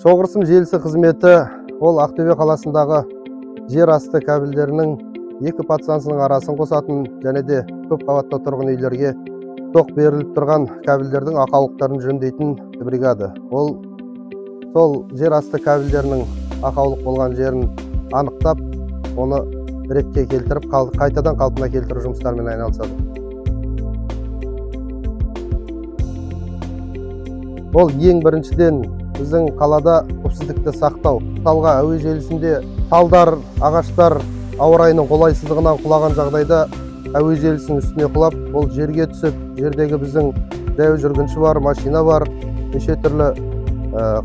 Шоғырсым желісі қызметі ол Ақтөбе қаласындағы жер асты кабельдерінің екі подстансының арасын қосатын және де көп қабатты тұрғын үйлерге тоқ беріліп тұрған кабельдердің ақаулықтарын жөндейтін бригада. Ол сол жер асты кабельдерінің ақаулық болған жерін анықтап, оны ретке келтіріп, қайтадан қалпына келтіру жұмыстарымен айналысады. Ол ең біріншіден біздің қалада қауіпсіздікті сақтау. Мысалға әуе желісінде талдар, ағаштар ауа райының қолайсыздығынан құлаған жағдайда әуе желісінің үстіне құлап, ол жерге түсіп, жердегі біздің жаяу жүргінші бар, машина бар, неше түрлі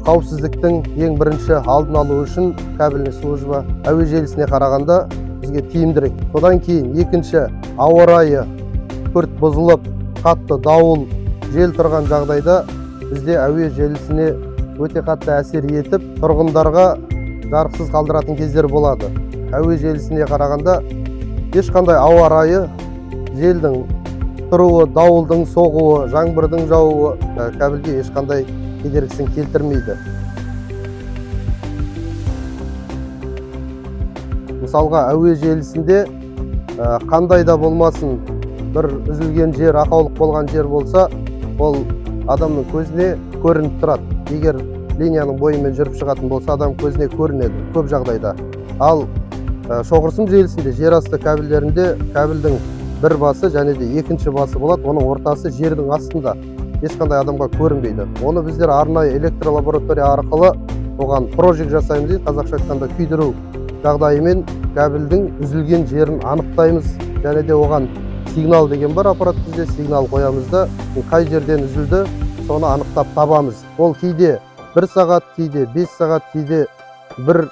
қауіпсіздіктің ең бірінші алдын алу үшін кабельный служба әуе желісіне қарағанда бізге тиімдірек. Содан кейін екінші, ауа райы күрт бұзылып, қатты дауыл, жел тұрған жағдайда бізде әуе желісіне өте қатты әсер етіп, тұрғындарға жарықсыз қалдыратын кездер болады. Әуе желісіне қарағанда ешқандай ауа райы, желдің тұруы, дауылдың соғуы, жаңбырдың жауы кабельге ешқандай кедергісін келтірмейді. Мысалға, әуе желісінде қандай да болмасын, бір үзілген жер, ақаулық болған жер болса, ол адамның көзіне көрініп тұрады. Егер линияның бойымен жүріп шығатын болса, адам көзіне көрінеді көп жағдайда. Ал шоғырсым желісінде, жер асты кабельдерінде кабельдің бір басы және де екінші басы болады. Оның ортасы жердің астында, ешқандай адамға көрінбейді. Оны біздер арнайы электролаборатория арқылы оған прожиг жасаймыз дейді, қазақша айтқанда күйдіру жағдайымен кабельдің үзілген жерін анықтаймыз. Және де оған сигнал деген бар, аппарат бізде сигнал қоямыз да, қай жерден үзілді, соны анықтап табамыз. Ол кейде 1 сағат, кейде 5 сағат, кейде бір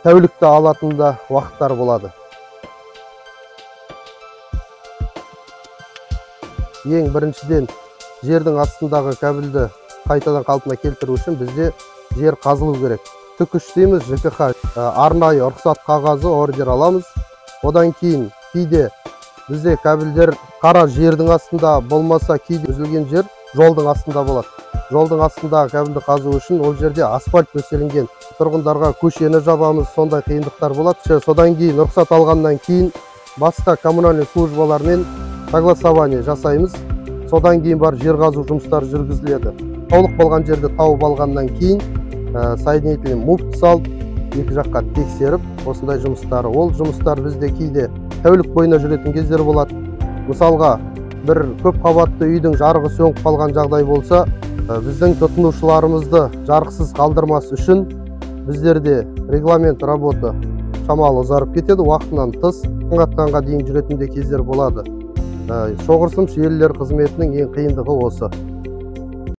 тәулікті алатында уақыттар болады. Ең біріншіден жердің астындағы кабельді қайтадан қалпына келтіру үшін бізде жер қазылу керек. Түкіш дейміз, ЖКХ арнайы рұқсат қағазы, ордер аламыз. Одан кейін кейде бізде кабельдер қара жердің астында болмаса, кейде үзілген жер жолдың астында болады. Жолдың астында кабельді қазу үшін ол жерде асфальт төселінген. Тұрғындарға көшені жабамыз, сондай қиындықтар болады. Содан кейін рұқсат алғаннан кейін басқа коммунальный службалармен согласование жасаймыз. Содан кейін бар жер қазу жұмыстары жүргізіледі. Ақаулық болған жерді тауып алғаннан кейін соединительный муфт салып, екі жаққа тексеріп, осындай жұмыстары. Ол жұмыстар бізде кейде тәулік бойына жүретін кездер болады. Мысалға, бір көп қабатты үйдің жарығы сөніп қалған жағдай болса, біздің тұтынушыларымызды жарықсыз қалдырмас үшін біздерде регламент работа шамалы ұзарып кетеді, уақытынан тыс таңға дейін жүретін де кездер болады. Шоғырсым желілер қызметінің ең қиындығы осы.